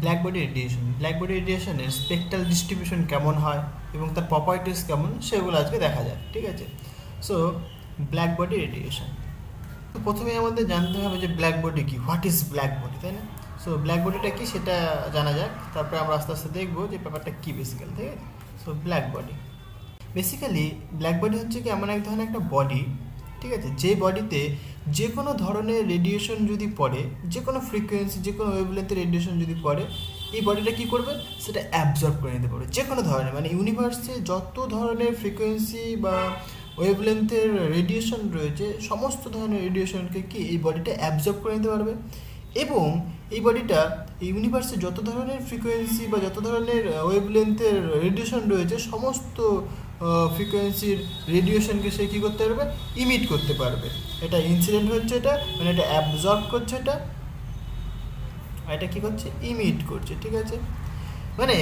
Black body রেডিয়েশনের spectral distribution কেমন হয় এবং তার প্রপার্টিস কেমন সেগুলো আজকে দেখা যাক, ঠিক আছে। সো ব্ল্যাক বডি রেডিয়েশন, তো প্রথমে আমাদের জানতে হবে যে ব্ল্যাক বডি কি, হোয়াট ইজ ব্ল্যাক বডি, তাই না? সো ব্ল্যাক বডিটা কি সেটা জানা যাক, তারপরে আমরা আস্তে আস্তে দেখবো যে ব্যাপারটা কী বেসিক্যালি, ঠিক আছে। So black body, basically black body হচ্ছে কি এমন এক ধরনের একটা বডি, ঠিক আছে, যে বডিতে যে কোনো ধরনের রেডিয়েশন যদি পড়ে, যে কোনো ফ্রিকোয়েন্সি, যে কোনো ওয়েভলেন্থের রেডিয়েশন যদি পড়ে, এই বডিটা কী করবে, সেটা অ্যাবজর্ব করে নিতে পারবে। যে কোনো ধরনের, মানে ইউনিভার্সে যত ধরনের ফ্রিকোয়েন্সি বা ওয়েভলেন্থের রেডিয়েশন রয়েছে, সমস্ত ধরনের রেডিয়েশনকে কি এই বডিটা অ্যাবজর্ব করে নিতে পারবে। এবং এই বডিটা ইউনিভার্সে যত ধরনের ফ্রিকোয়েন্সি বা যত ধরনের ওয়েভলেন্থের রেডিয়েশন রয়েছে, সমস্ত ফ্রিকোয়েন্সির রেডিয়েশনকে সে কী করতে পারবে, ইমিট করতে পারবে। এটা ইনসিডেন্ট হচ্ছে, এটা মানে এটা অ্যাবজর্ব করছে, এটা এটা কী করছে, ইমিট করছে, ঠিক আছে। মানে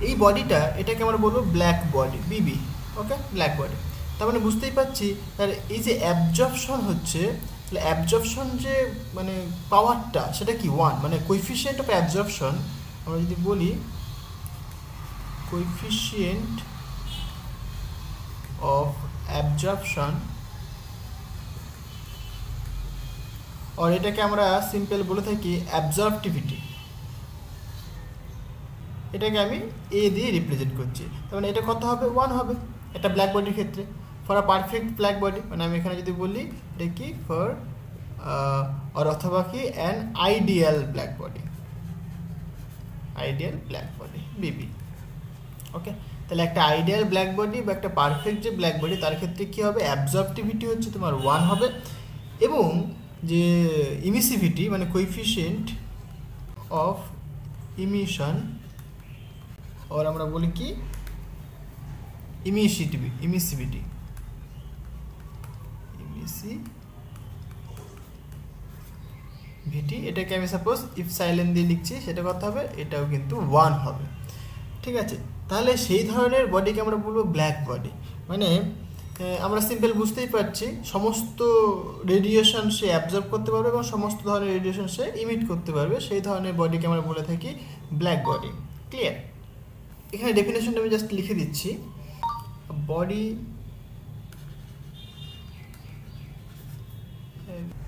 এই বডিটা, এটাকে আমরা বলবো ব্ল্যাক বডি, বিবি, ওকে, ব্ল্যাক বডি। তার মানে বুঝতেই পারছি, তার এই যে অ্যাবজর্পশন হচ্ছে, তাহলে অ্যাবজর্পশন যে মানে পাওয়ারটা, সেটা কি ওয়ান, মানে কোএফিসিয়েন্ট অফ অ্যাবজর্পশন আমরা যদি বলি, কোএফিসিয়েন্ট অফ অ্যাবজর্পশন, আর এটাকে আমরা সিম্পল বলে থাকি অ্যাবজর্পটিভিটি, এটাকে আমি এ দিয়ে রিপ্রেজেন্ট করছি। তার মানে এটা কত হবে, ওয়ান হবে, এটা ব্ল্যাক বডির ক্ষেত্রে। For a perfect black body, মানে আমি এখানে যদি বলি এটা কি ফর আর অথবা কি an ideal black body, ideal black body বিবি, ওকে। তাহলে একটা আইডিয়াল ব্ল্যাক বডি বা একটা পারফেক্ট যে ব্ল্যাক বডি, তার ক্ষেত্রে কী হবে, অ্যাবজর্পটিভিটি হচ্ছে তোমার ওয়ান হবে, এবং যে ইমিসিভিটি মানে কোএফিসিয়েন্ট অফ ইমিশন, আর আমরা বলি কি ইমিসিভিটি, এটাকে আমি সাপোজ ইপসাইলেন দিয়ে লিখছি, সেটা কথা হবে, এটাও কিন্তু ওয়ান হবে, ঠিক আছে। তাহলে সেই ধরনের বডিকে আমরা বলবো ব্ল্যাক বডি। মানে আমরা সিম্পল বুঝতেই পারছি, সমস্ত রেডিয়েশন সে অ্যাবজর্ব করতে পারবে এবং সমস্ত ধরনের রেডিয়েশন সে ইমিট করতে পারবে, সেই ধরনের বডিকে আমরা বলে থাকি ব্ল্যাক বডি। ক্লিয়ার? এখানে ডেফিনেশনটা আমি জাস্ট লিখে দিচ্ছি, বডি,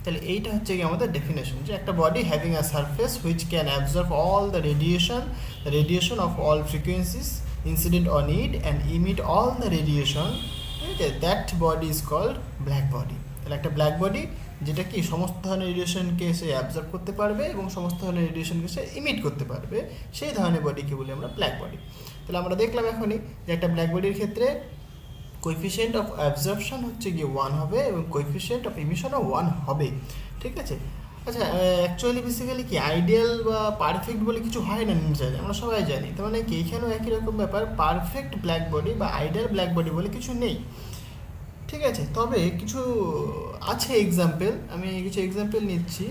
তাহলে এইটা হচ্ছে কি আমাদের ডেফিনেশন, যে একটা body having a surface which can absorb all the radiation of all frequencies incident on it and emit all the radiation, that body is called black body. তাহলে একটা ব্ল্যাক বডি যেটা কি সমস্ত ধরনের রেডিয়েশনকে সে অ্যাবজর্ব করতে পারবে এবং সমস্ত ধরনের রেডিয়েশনকে সে ইমিট করতে পারবে, সেই ধরনের বডিকে বলি আমরা ব্ল্যাক বডি। তাহলে আমরা দেখলাম এখনই যে একটা ব্ল্যাক বডির ক্ষেত্রে কোএফিসিয়েন্ট অফ অ্যাবজর্পশন হচ্ছে গিয়ে ওয়ান হবে এবং কোএফিসিয়েন্ট অফ ইমিশনও ওয়ান হবে, ঠিক আছে। আচ্ছা, অ্যাকচুয়ালি বেসিক্যালি কি আইডিয়াল বা পারফেক্ট বলে কিছু হয় না নিউজারে, আমরা সবাই জানি। তার মানে কি এখানেও একই রকম ব্যাপার, পারফেক্ট ব্ল্যাক বডি বা আইডিয়াল ব্ল্যাক বডি বলে কিছু নেই, ঠিক আছে। তবে কিছু আছে এক্সাম্পল, আমি কিছু এক্সাম্পল নিচ্ছি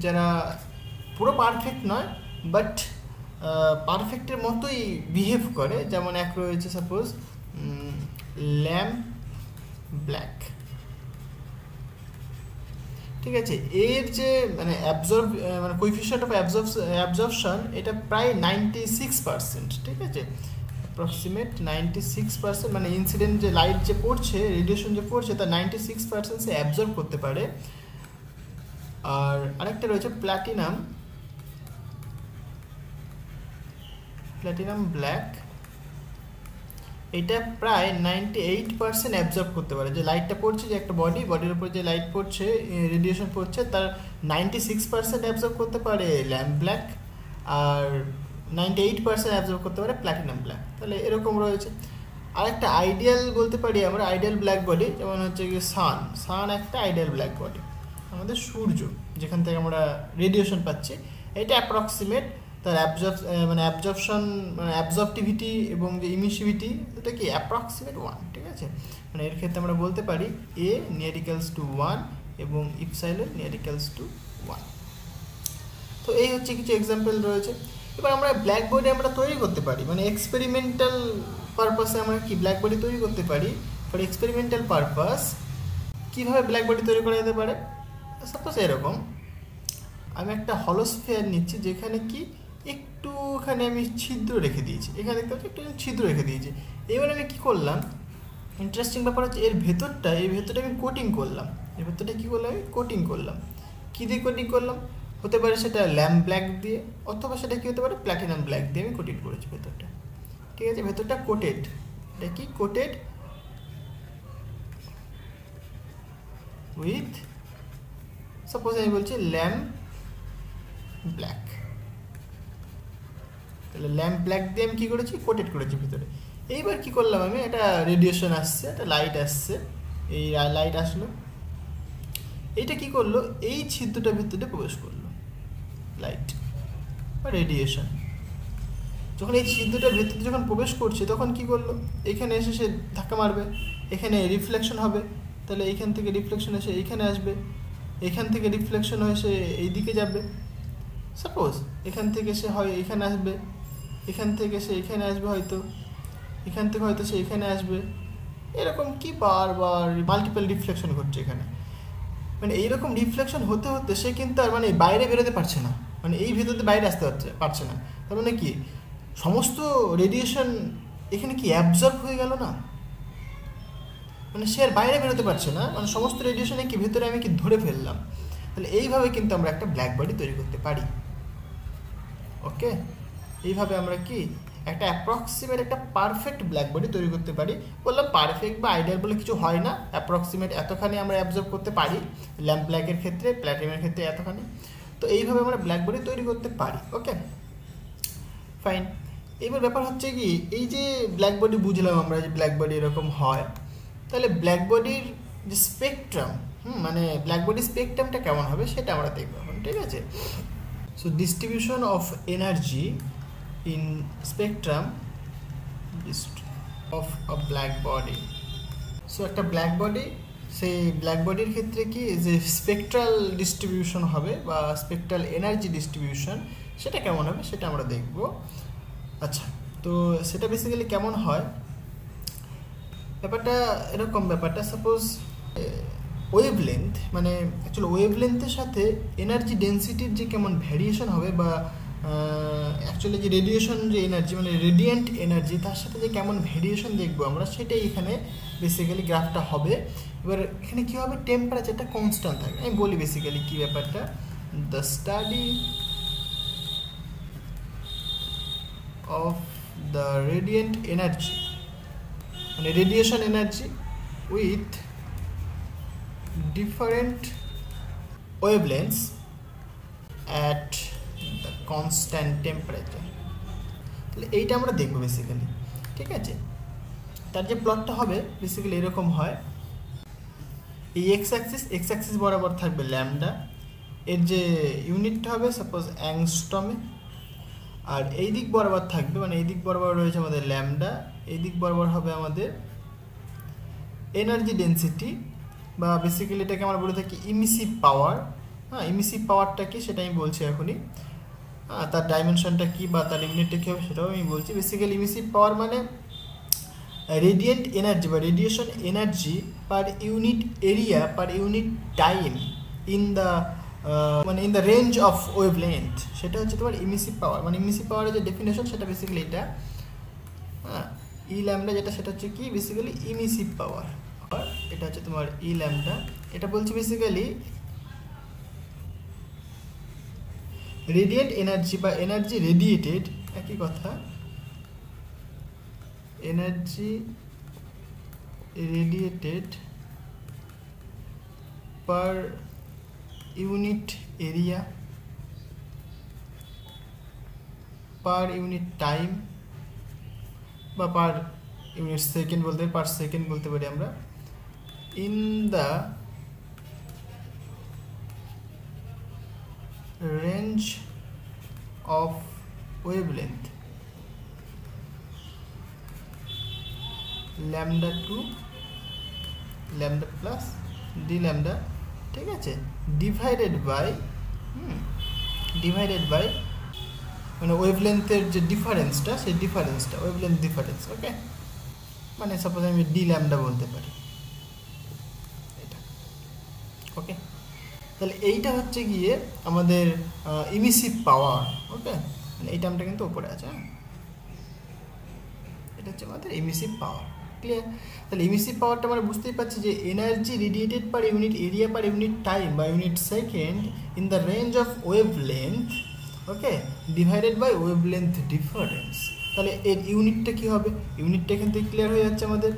যারা পুরো পারফেক্ট নয় বাট পারফেক্টের মতোই বিহেভ করে। যেমন এক রয়েছে সাপোজ ল্যাম্প ব্ল্যাক, ঠিক আছে। এর যে মানে মানে কোএফিসিয়েন্ট অফ অ্যাবজর্পশন এটা প্রায় 96%, ঠিক আছে, অ্যাপ্রক্সিমেট 96%, মানে ইনসিডেন্ট যে লাইট যে পড়ছে, রেডিয়েশন যে পড়ছে, তার 96% সে অ্যাবজর্ব করতে পারে। আর আরেকটা রয়েছে প্ল্যাটিনাম ব্ল্যাক, এটা প্রায় 98% অ্যাবজর্ব করতে পারে। যে লাইটটা পড়ছে, যে একটা বডির উপর যে লাইট পড়ছে, রেডিয়েশন পড়ছে, তার 96% অ্যাবজর্ব করতে পারে ল্যাম্প ব্ল্যাক, আর 98% অ্যাবজর্ব করতে পারে প্ল্যাটিনাম ব্ল্যাক। তাহলে এরকম রয়েছে। আরেকটা আইডিয়াল বলতে পারি আমরা, আইডিয়াল ব্ল্যাক বডি, যেমন হচ্ছে কি সান একটা আইডিয়াল ব্ল্যাক বডি, আমাদের সূর্য যেখান থেকে আমরা রেডিয়েশন পাচ্ছি, এটা অ্যাপ্রক্সিমেট তার অ্যাবজর্পশন মানে অ্যাবজর্পটিভিটি এবং যে ইমিসিভিটি, এটা কি অ্যাপ্রক্সিমেট ওয়ান, ঠিক আছে। মানে এর ক্ষেত্রে আমরা বলতে পারি এ নিয়ার ইকুয়ালস টু ওয়ান এবং ইপসাইলেন নিয়ার ইকুয়ালস টু ওয়ান। তো এই হচ্ছে কিছু এক্সাম্পল রয়েছে। এবার আমরা ব্ল্যাক বডি আমরা তৈরি করতে পারি, মানে এক্সপেরিমেন্টাল পারপাসে আমরা কি ব্ল্যাক বডি তৈরি করতে পারি। ফর এক্সপেরিমেন্টাল পারপাস কীভাবে ব্ল্যাক বডি তৈরি করা যেতে পারে, সাপোজ এরকম আমি একটা হলোস্ফিয়ার নিচ্ছি, যেখানে কি একটু একটুখানি আমি ছিদ্র রেখে দিয়েছি, এখানে দেখতে পাচ্ছি একটু ছিদ্র রেখে দিয়েছি। এবার আমি কি করলাম, ইন্টারেস্টিং ব্যাপার হচ্ছে এই ভেতরটা আমি কোটিং করলাম, এর ভেতরটা কী করলাম, আমি কোটিং করলাম। কী দিয়ে কোটিং করলাম, হতে পারে সেটা ল্যাম্প ব্ল্যাক দিয়ে, অথবা সেটা কী হতে পারে প্ল্যাটিনাম ব্ল্যাক দিয়ে আমি কোটিং করেছি ভেতরটা। ঠিক আছে, ভেতরটা কোটেড, এটা কি কোটেড উইথ, সাপোজ আমি বলছি ল্যাম্প ব্ল্যাক, তাহলে ল্যাম্প ব্ল্যাক দিয়ে আমি কী করেছি, কোটেড করেছি ভিতরে। এইবার কি করলাম আমি, একটা রেডিয়েশন আসছে, একটা লাইট আসছে, এই লাইট আসলো, এইটা কি করলো, এই ছিদ্রটার ভিতরে প্রবেশ করলো লাইট বা রেডিয়েশন। যখন এই ছিদ্রটার ভিতরে যখন প্রবেশ করছে তখন কি করলো, এখানে এসে সে ধাক্কা মারবে, এখানে রিফ্লেকশন হবে, তাহলে এইখান থেকে রিফ্লেকশন এসে এইখানে আসবে, এখান থেকে রিফ্লেকশন হয়ে সে এই দিকে যাবে, সাপোজ এখান থেকে সে হয় এখানে আসবে, এখান থেকে সে এখানে আসবে, হয়তো এখান থেকে হয়তো সে এখানে আসবে, এরকম কি বারবার মাল্টিপল রিফ্লেকশন ঘটছে এখানে। মানে এইরকম রিফ্লেকশন হতে হতে সে কিন্তু আর মানে বাইরে বেরোতে পারছে না, মানে এই ভেতরে বাইরে আসতে পারছে না। তার মানে কি সমস্ত রেডিয়েশন এখানে কি অ্যাবজর্ব হয়ে গেল না, মানে সে আর বাইরে বেরোতে পারছে না, মানে সমস্ত রেডিয়েশনে কি ভেতরে আমি কি ধরে ফেললাম। তাহলে এইভাবে কিন্তু আমরা একটা ব্ল্যাক বডি তৈরি করতে পারি। ওকে, এইভাবে আমরা কি একটা অ্যাপ্রক্সিমেট একটা পারফেক্ট ব্ল্যাক বডি তৈরি করতে পারি। বললাম পারফেক্ট বা আইডিয়াল বলে কিছু হয় না, অ্যাপ্রক্সিমেট এতখানি আমরা অ্যাবজর্ব করতে পারি ল্যাম্প ব্ল্যাকের ক্ষেত্রে, প্ল্যাটিনামের ক্ষেত্রে এতখানি। তো এইভাবে আমরা ব্ল্যাক বডি তৈরি করতে পারি। Okay fine. এবার ব্যাপার হচ্ছে কি, এই যে ব্ল্যাক বডি বুঝলাম আমরা যে ব্ল্যাক বডি এরকম হয়, তাহলে ব্ল্যাক বডির যে স্পেকট্রাম, মানে ব্ল্যাক বডির স্পেকট্রামটা কেমন হবে সেটা আমরা দেখবো এখন। ঠিক আছে, so distribution of energy in spectrum of a black body. So একটা ব্ল্যাক বডি, সেই ব্ল্যাক বডির ক্ষেত্রে কি যে স্পেকট্রাল ডিস্ট্রিবিউশন হবে বা স্পেকট্রাল এনার্জি ডিস্ট্রিবিউশন সেটা কেমন হবে সেটা আমরা দেখব। আচ্ছা, তো সেটা বেসিক্যালি কেমন হয়, ব্যাপারটা এরকম, ব্যাপারটা সাপোজ ওয়েভলেন্থ, মানে অ্যাকচুয়ালি ওয়েভলেন্থের সাথে এনার্জি ডেন্সিটির যে কেমন ভ্যারিয়েশন হবে, বা অ্যাকচুয়ালি যে রেডিয়েশন যে এনার্জি মানে রেডিয়েন্ট এনার্জি তার সাথে যে কেমন ভেরিয়েশন দেখবো আমরা, সেটাই এখানে বেসিক্যালি গ্রাফটা হবে। এবার এখানে কী হবে, টেম্পারেচারটা কনস্ট্যান্ট থাকবে। আমি বলি বেসিক্যালি কী ব্যাপারটা, the study of the radiant energy, মানে radiation energy with different wavelengths at constant temperature. তাহলে এইটা আমরা দেখবো বেসিক্যালি। ঠিক আছে, তার যে প্লটটা হবে বেসিক্যালি এরকম হয়, এই এক্স অ্যাক্সিস বরাবর থাকবে ল্যামডা, এর যে ইউনিটটা হবে সাপোজ অ্যাংস্টমে, আর এই দিক বরাবর থাকবে, মানে এই দিক বরাবর রয়েছে আমাদের ল্যামডা, এই দিক বরাবর হবে আমাদের এনার্জি ডেন্সিটি, বা বেসিক্যালি এটাকে আমরা বলে থাকি ইমিসিভ পাওয়ার। হ্যাঁ, ইমিসিভ পাওয়ারটা কি সেটা আমি বলছি এখনই, তার ডাইমেনশনটা কী বা তার ইউনিটটা কী হবে সেটাও আমি বলছি। বেসিক্যালি ইমিসিভ পাওয়ার মানে রেডিয়েন্ট এনার্জি বা radiation energy per unit area per unit time in the মানে in the range of wavelength, সেটা হচ্ছে তোমার ইমিসিভ পাওয়ার। মানে ইমিসিভ পাওয়ারের যে ডেফিনেশন সেটা বেসিক্যালি এটা, ই ল্যামডা যেটা সেটা হচ্ছে কি বেসিক্যালি ইমিসিভ পাওয়ার, আর এটা হচ্ছে তোমার ই ল্যামডা। এটা বলছি বেসিক্যালি রেডিয়েন্ট এনার্জি বা এনার্জি রেডিয়েটেড, একই কথা, energy radiated per unit area per unit time বা পার ইউনিট সেকেন্ড বলতে পারি, পার সেকেন্ড বলতে পারি আমরা, in the range of wavelength lambda to lambda plus d lambda. ঠিক আছে, ডিভাইডেড বাই মানে ওয়েভলেন্থের যে ডিফারেন্সটা, সেই ডিফারেন্সটা ওয়েভলেন্থ ডিফারেন্স। ওকে, মানে সাপোজ আমি ডি ল্যামডা বলতে পারি এটা। ওকে, তাহলে এইটা হচ্ছে গিয়ে আমাদের ইমিসিভ পাওয়ার। ওকে, এই টার্মটা কিন্তু উপরে আছে। হ্যাঁ, এটা হচ্ছে আমাদের এমিসিভ পাওয়ার। ক্লিয়ার? তাহলে এমিসিভ পাওয়ারটা আমরা বুঝতেই পারছি যে energy radiated per unit area per unit time বা unit second in the range of wave length, okay, divided by wave length difference. তাহলে এর ইউনিটটা কী হবে? ইউনিটটা এখান থেকে ক্লিয়ার হয়ে যাচ্ছে আমাদের।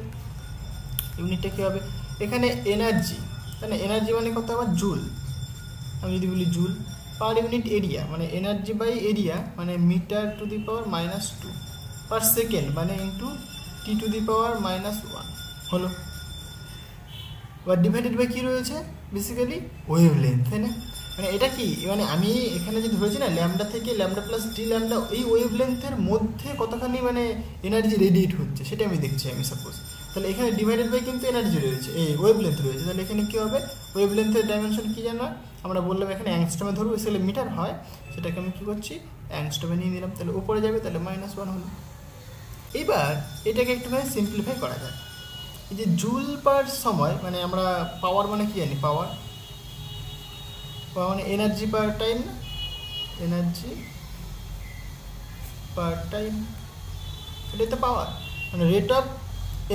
ইউনিটটা কী হবে? এখানে এনার্জি, তাহলে এনার্জি মানে কত আবার? জুল। আমি যদি বলি জুল পার ইউনিট এরিয়া মানে এনার্জি বাই এরিয়া মানে metre to the power -2 per second মানে into T to the power -1 হলো। এবার ডিভাইডেড বাই কী রয়েছে? বেসিক্যালি ওয়েভ লেন্থ, তাই না? মানে এটা কি, মানে আমি এখানে যে ধরেছি না ল্যামডা থেকে ল্যামডা প্লাস ডি ল্যামডা, এই ওয়েভ লেন্থের মধ্যে কতখানি মানে এনার্জি রেডিয়েট হচ্ছে সেটা আমি দেখছি আমি সাপোজ। তাহলে এখানে ডিভাইডেড বাই কিন্তু এনার্জি রয়েছে, এই ওয়েভ লেন্থ রয়েছে। তাহলে এখানে কী হবে? ওয়েভ লেন্থের ডাইমেনশন কী জানো? আমরা বললাম এখানে অ্যাংস্ট্রমে ধরবো, সেগুলো মিটার হয়, সেটাকে আমি কী করছি? অ্যাংস্ট্রমে নিয়ে নিলাম। তাহলে উপরে যাবে, তাহলে -1 হলো। এবার এটাকে একটুখানি সিম্পলিফাই করা যায়। এই যে জুল পার সময় মানে আমরা পাওয়ার মানে কি জানি? পাওয়ার মানে এনার্জি পার টাইম, না? এনার্জি পার টাইম, এটাই তো পাওয়ার, মানে rate of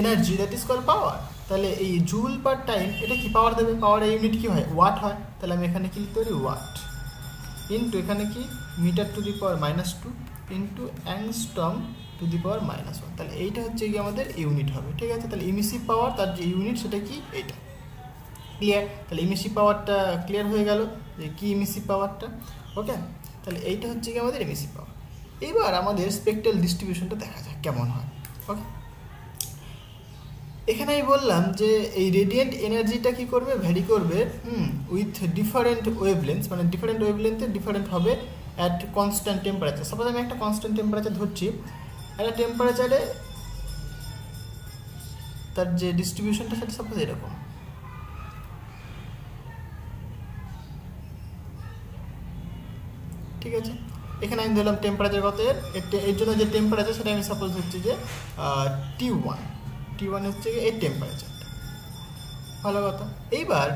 energy that is call power. তাহলে এই জুল পার টাইম এটা কি পাওয়ার দেবে? পাওয়ারের ইউনিট কী হয়? ওয়াট হয়। তাহলে আমি এখানে কি লিখতে পারি? ওয়াট ইন্টু এখানে কি meter to the power -2 into angstrom to the power -1। তাহলে এইটা হচ্ছে কি আমাদের ইউনিট হবে। ঠিক আছে? তাহলে ইমিসিভ পাওয়ার তার যে ইউনিট সেটা কি? এইটা। ক্লিয়ার? তাহলে ইমিসিভ পাওয়ারটা ক্লিয়ার হয়ে গেল যে কি ইমিসিভ পাওয়ারটা। ওকে, তাহলে এইটা হচ্ছে কি আমাদের ইমিসিভ পাওয়ার। এবার আমাদের স্পেকট্রাল ডিস্ট্রিবিউশনটা দেখা যায় কেমন হয়। ওকে, এখানে আমি বললাম যে এই রেডিয়েন্ট এনার্জিটা কি করবে? ভ্যারি করবে উইথ ডিফারেন্ট ওয়েভলেন্থ, মানে ডিফারেন্ট ওয়েভলেন্থে ডিফারেন্ট হবে অ্যাট কনস্ট্যান্ট টেম্পারেচার। সাপোজ আমি একটা কনস্ট্যান্ট টেম্পারেচার ধরছি, একটা টেম্পারেচারে তার যে ডিস্ট্রিবিউশনটা সেটা সাপোজ এরকম। ঠিক আছে, এখানে আমি ধরলাম টেম্পারেচার কত এর জন্য যে টেম্পারেচার সেটা আমি সাপোজ হচ্ছে যে T1 হচ্ছে এর টেম্পারেচারটা। ভালো কথা। এইবার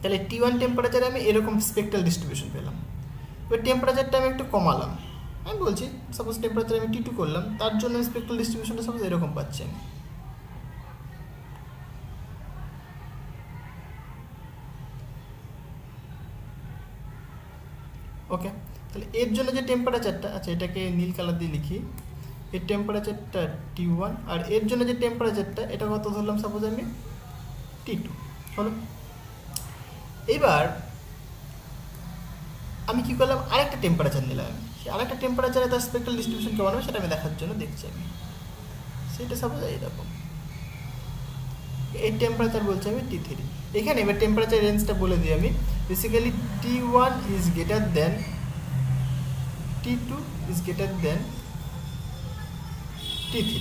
তাহলে T1 টেম্পারেচারে আমি এরকম স্পেকট্রাল ডিস্ট্রিবিউশন পেলাম। এবার টেম্পারেচারটা আমি একটু কমালাম, আমি বলছি সাপোজ টেম্পারেচার আমি T2 করলাম, তার জন্য স্পেকট্রাল ডিস্ট্রিবিউশনটা সাপোজ এরকম পাচ্ছি আমি। ওকে, তাহলে এর জন্য যে টেম্পারেচারটা, আচ্ছা এটাকে নীল কালার দিয়ে লিখি, এর টেম্পারেচারটা T1 আর এর জন্য যে টেম্পারেচারটা এটা কত ধরলাম সাপোজ আমি T2 হলো। এবার আমি কী করলাম? আরেকটা টেম্পারেচার নিলাম, সেই আরেকটা টেম্পারেচারে তার স্পেকট্রাল ডিস্ট্রিবিউশন কেমন হবে সেটা আমি দেখার জন্য দেখছি আমি। সেটা সাপোজ এইরকম, এই টেম্পারেচার বলছি আমি T3। এখানে এবার টেম্পারেচার রেঞ্জটা বলে দিই আমি, basically T1 is greater than T2 is greater than T3।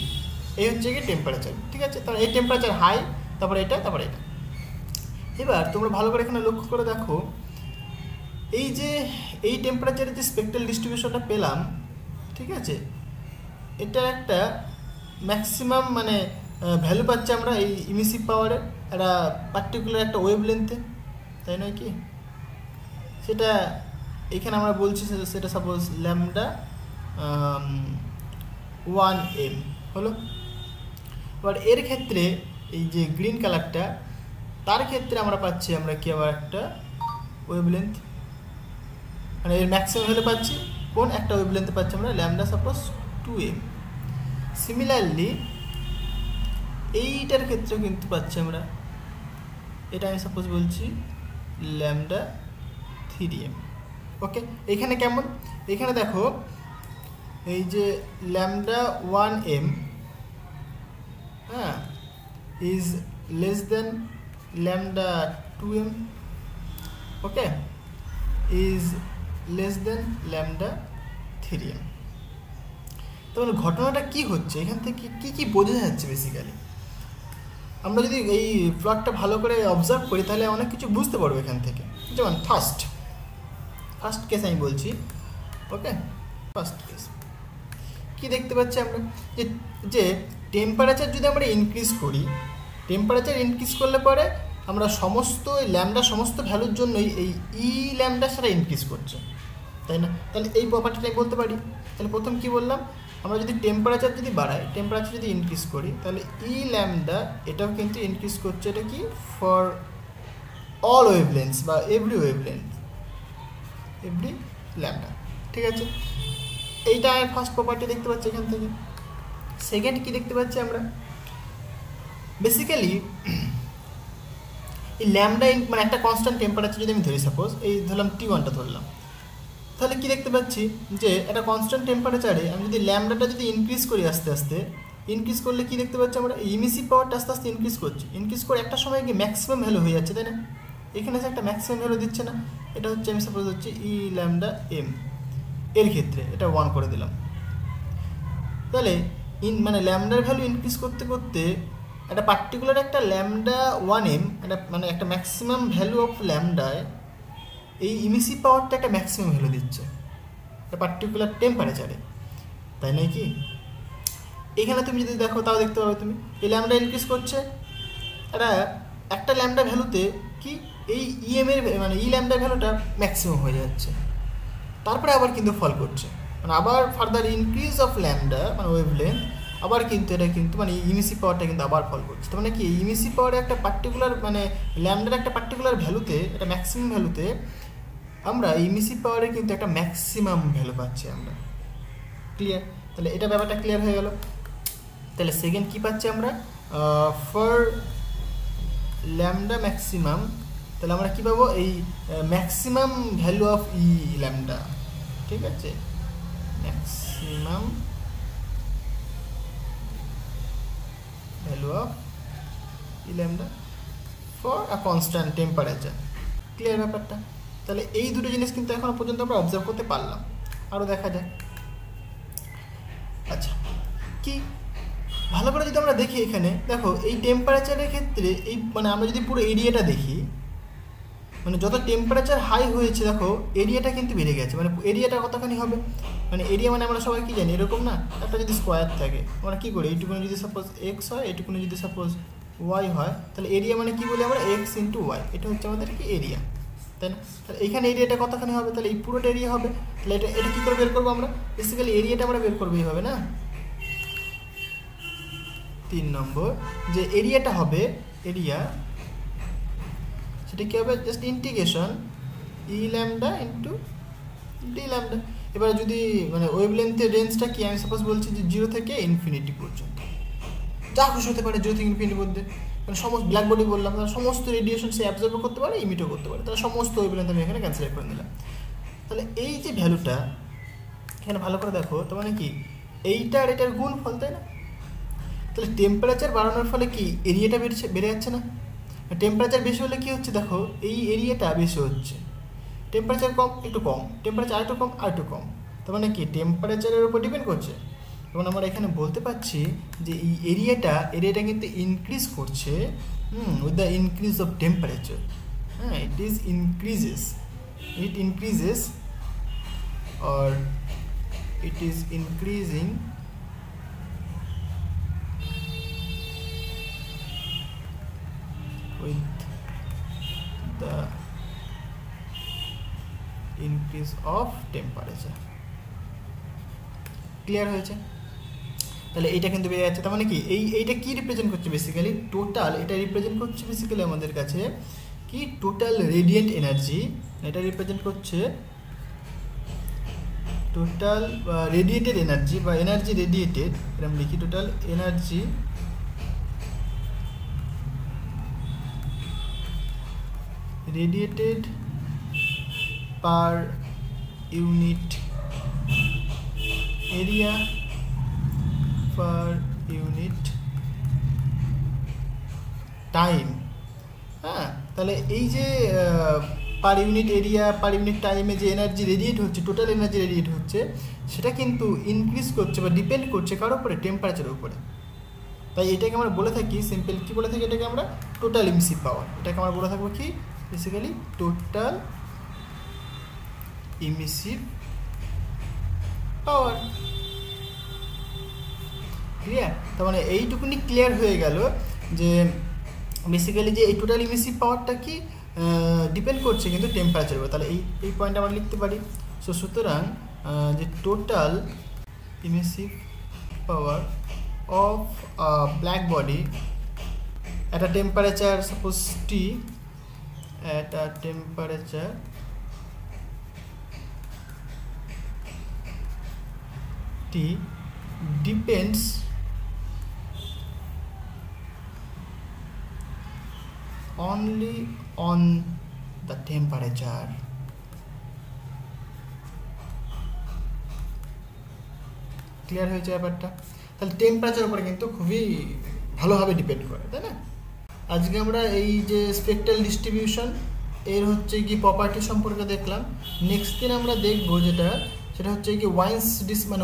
এই হচ্ছে কি টেম্পারেচার। ঠিক আছে, তাহলে এই টেম্পারেচার হাই, তারপরে এটা, তারপরে এটা। এবার তোমরা ভালো করে এখানে লক্ষ্য করে দেখো, এই যে এই টেম্পারেচারের যে স্পেকট্রাল ডিস্ট্রিবিউশনটা পেলাম, ঠিক আছে, এটা একটা ম্যাক্সিমাম মানে ভ্যালু পাচ্ছি আমরা এই ইমিসিভ পাওয়ারের একটা পার্টিকুলার একটা ওয়েভ লেন্থে, তাই নয় কি? সেটা এখানে আমরা বলছি সেটা সাপোজ ল্যামডা 1m হলো। এবার এর ক্ষেত্রে এই যে গ্রিন কালারটা, তার ক্ষেত্রে আমরা পাচ্ছি আমরা কি আবার একটা ওয়েভলেন্থ, মানে এর ম্যাক্সিমাম ভ্যালু পাচ্ছি কোন একটা ওয়েভলেন্থে পাচ্ছি আমরা ল্যামডা সাপোজ 2m। সিমিলারলি এইটার ক্ষেত্রেও কিন্তু পাচ্ছি আমরা, এটা আমি সাপোজ বলছি ল্যামডা 3m। ওকে, এখানে কেমন? এখানে দেখো এই যে ল্যামডা 1m হ্যাঁ is less than lambda 2m, okay, is less than lambda 3m। তাহলে ঘটনাটা কি হচ্ছে এখান থেকে কি কি বোঝা যাচ্ছে? বেসিক্যালি আমরা যদি এই প্লটটা ভালো করে অবজার্ভ করি তাহলে অনেক কিছু বুঝতে পারবো এখান থেকে। যেমন ফার্স্ট কেস আমি বলছি, ওকে, ফার্স্ট কেস কি দেখতে পাচ্ছি আমরা যে টেম্পারেচার যদি আমরা ইনক্রিজ করি, টেম্পারেচার ইনক্রিজ করলে পরে আমরা সমস্ত ল্যামডা সমস্ত ভ্যালুর জন্যই এই ই ল্যামডা সেটা ইনক্রিজ করছে, তাই না? তাহলে এই প্রপার্টিটাই বলতে পারি তাহলে প্রথম কি বললাম, আমরা যদি টেম্পারেচার যদি বাড়াই, টেম্পারেচার যদি ইনক্রিজ করি, তাহলে ই ল্যামডা এটাও কিন্তু ইনক্রিজ করছে। এটা কি ফর অল ওয়েভলেন্থ বা এভরি ওয়েভলেন্থ, এভরি ল্যামডা, ঠিক আছে। এইটা ফার্স্ট প্রপার্টি দেখতে পাচ্ছি এখান থেকে। সেকেন্ড কি দেখতে পাচ্ছি আমরা, বেসিক্যালি এই ল্যামডা মানে একটা কনস্ট্যান্ট টেম্পারেচার যদি আমি ধরি, সাপোজ এই ধরলাম T1টা ধরলাম, তাহলে কি দেখতে পাচ্ছি যে একটা কনস্ট্যান্ট টেম্পারেচারে আমি যদি ল্যামডাটা যদি ইনক্রিজ করি আস্তে আস্তে, ইনক্রিজ করলে কি দেখতে পাচ্ছি আমরা, ইমিসিভ পাওয়ারটা আস্তে আস্তে ইনক্রিজ করছি, ইনক্রিজ করে একটা সময় গিয়ে ম্যাক্সিমাম ভ্যালু হয়ে যাচ্ছে, তাই না? এখানে একটা ম্যাক্সিমাম ভ্যালু দিচ্ছে না, এটা হচ্ছে আমি সাপোজ হচ্ছে ই ল্যামডা এম, এর ক্ষেত্রে এটা 1 করে দিলাম। তাহলে মানে ল্যামডার ভ্যালু ইনক্রিজ করতে করতে একটা পার্টিকুলার একটা ল্যামডা 1m একটা মানে একটা ম্যাক্সিমাম ভ্যালু অফ ল্যামডায় এই ইমিসিভ পাওয়ারটা একটা ম্যাক্সিমাম ভ্যালু দিচ্ছে একটা পার্টিকুলার টেম্পারেচারে, তাই নয় কি? এখানে তুমি যদি দেখো তাও দেখতে পাবে তুমি এই ল্যামডা ইনক্রিজ করছে, একটা ল্যামডা ভ্যালুতে কি এই ইএমের মানে ই ল্যামডা ভ্যালুটা ম্যাক্সিমাম হয়ে যাচ্ছে, তারপরে আবার কিন্তু ফল করছে, মানে আবার ফার্দার ইনক্রিজ অফ ল্যামডা মানে ওয়েভলেন্থ, আবার কিন্তু এটা কিন্তু মানে ইমিসিভ পাওয়ারটা কিন্তু আবার ফল করছে। তার মানে কি ইমিসিভ পাওয়ারের একটা পার্টিকুলার মানে ল্যামডার একটা পার্টিকুলার ভ্যালুতে, একটা ম্যাক্সিমাম ভ্যালুতে আমরা ইমিসিভ পাওয়ারে কিন্তু একটা ম্যাক্সিমাম ভ্যালু পাচ্ছি আমরা। ক্লিয়ার? তাহলে এটা ব্যাপারটা ক্লিয়ার হয়ে গেল। তাহলে সেকেন্ড কি পাচ্ছি আমরা, ফর ল্যামডা ম্যাক্সিমাম, তাহলে আমরা কী পাবো, এই maximum value of E lambda, ঠিক আছে, maximum value of E lambda for a constant temperature. Clear ব্যাপারটা? তাহলে এই দুটো জিনিস কিন্তু এখনো পর্যন্ত আমরা অবজার্ভ করতে পারলাম, আরও দেখা যায়। আচ্ছা, কি ভালো করে যদি আমরা দেখি, এখানে দেখো এই টেম্পারেচারের ক্ষেত্রে এই মানে আমরা যদি পুরো এরিয়াটা দেখি, মানে যত টেম্পারেচার হাই হয়েছে দেখো এরিয়াটা কিন্তু বেড়ে গেছে। মানে এরিয়াটা কতখানি হবে, মানে এরিয়া মানে আমরা সবাই কী জানি, এরকম না, একটা যদি স্কোয়ার থাকে আমরা কী করি, এইটুকুনি যদি সাপোজ এক্স হয়, এইটুকুনি যদি সাপোজ ওয়াই হয়, তাহলে এরিয়া মানে কী বলি আমরা, এক্স ইন্টু ওয়াই, এটা হচ্ছে আমাদের কি এরিয়া, তাই না? তাহলে এইখানে এরিয়াটা কতখানি হবে, তাহলে এই পুরোটা এরিয়া হবে। তাহলে এটা কী করে বের করবো আমরা, বেসিক্যালি এরিয়াটা আমরা বের করবো এইভাবে না। 3 নম্বর যে এরিয়াটা হবে, এরিয়া সেটা কী হবে, জাস্ট ইন্টিগ্রেশন ই ল্যামডা ইন্টু ডি ল্যামডা। এবার যদি মানে ওয়েভলেন্থের রেঞ্জটা কি, আমি সাপোজ বলছি যে 0 থেকে ইনফিনিটি পর্যন্ত, যা খুশি হতে পারে 0 থেকে ইনফিনিটির মধ্যে, মানে সমস্ত ব্ল্যাক বডি বললাম, তাহলে সমস্ত রেডিয়েশন সে অ্যাবজর্ব করতে পারে, ইমিটও করতে পারে, তাহলে সমস্ত ওয়েভলেন্থ আমি এখানে ক্যান্সেল করে নিলাম। তাহলে এই যে ভ্যালুটা এখানে ভালো করে দেখো, তার মানে কি এইটা আর এটার গুণফল, তাই না? তাহলে টেম্পারেচার বাড়ানোর ফলে কি এরিয়াটা বেড়ে যাচ্ছে না? টেম্পারেচার বেশি হলে কি হচ্ছে দেখো, এই এরিয়াটা বেশি হচ্ছে, টেম্পারেচার কম একটু কম, টেম্পারেচার আরেকটু কম আরেকটু কম, তার মানে কি টেম্পারেচারের উপর ডিপেন্ড করছে। এবং আমরা এখানে বলতে পারছি যে এই এরিয়াটা কিন্তু ইনক্রিজ করছে with the increase of temperature. হ্যাঁ, it increases or it is increasing with the increase of temperature। Clear হয়েছে? তাহলে এইটা কিন্তু বেড়ে যাচ্ছে, তার মানে কি এইটা কি রিপ্রেজেন্ট করছে, বেসিক্যালি টোটাল, এটা রিপ্রেজেন্ট করছে বেসিক্যালি আমাদের কাছে কি টোটাল রেডিয়েন্ট এনার্জি, এটা রিপ্রেজেন্ট করছে টোটাল রেডিয়েটেড এনার্জি বা এনার্জি রেডিয়েটেড, এরকম লিখি, total energy radiated per unit area per unit time. হ্যাঁ, তাহলে এই যে per unit area per unit টাইমে যে এনার্জি রেডিয়েট হচ্ছে, টোটাল এনার্জি রেডিয়েট হচ্ছে, সেটা কিন্তু ইনক্রিজ করছে বা ডিপেন্ড করছে কার উপরে, টেম্পারেচারের উপরে। তাই এটাকে আমরা বলে থাকি, সিম্পল কি বলে থাকি, এটাকে আমরা টোটাল ইমিসিভ পাওয়ার, এটাকে আমরা বলে থাকবো কি বেসিক্যালি টোটাল ইমিসিভ পাওয়ার। ক্লিয়ার? তার মানে এইটুকুনি ক্লিয়ার হয়ে গেল যে বেসিক্যালি যে এই টোটাল ইমিসিভ পাওয়ারটা কি ডিপেন্ড করছে কিন্তু টেম্পারেচারের উপর। তাহলে এই পয়েন্ট আমরা লিখতে পারি। সুতরাং যে total emissive power of a black body at a temperature, suppose T, at a temperature T depends only on the temperature. Clear হয়েছে ব্যাপারটা? তাহলে টেম্পারেচার উপরে কিন্তু খুবই ভালোভাবে ডিপেন্ড করে, তাই না? আজকে আমরা এই যে স্পেকট্রাল ডিস্ট্রিবিউশন এর হচ্ছে কি প্রপার্টি সম্পর্কে দেখলাম। নেক্সট দিন আমরা দেখবো সেটা হচ্ছে কি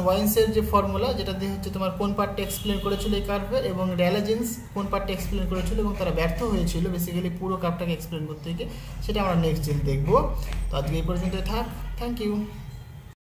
ওয়াইন্সের যে ফর্মুলা, যেটা দিয়ে হচ্ছে তোমার কোন পার্টটা এক্সপ্লেন করেছিল এই কার্ভের, এবং র্যালে জিন্স কোন পার্টটা এক্সপ্লেন করেছিল এবং তারা ব্যর্থ হয়েছিল বেসিক্যালি পুরো কার্ভটাকে এক্সপ্লেন করতে গিয়ে, সেটা আমরা নেক্সট দিন দেখবো। তো আজকে এই পর্যন্তই থাক। Thank you.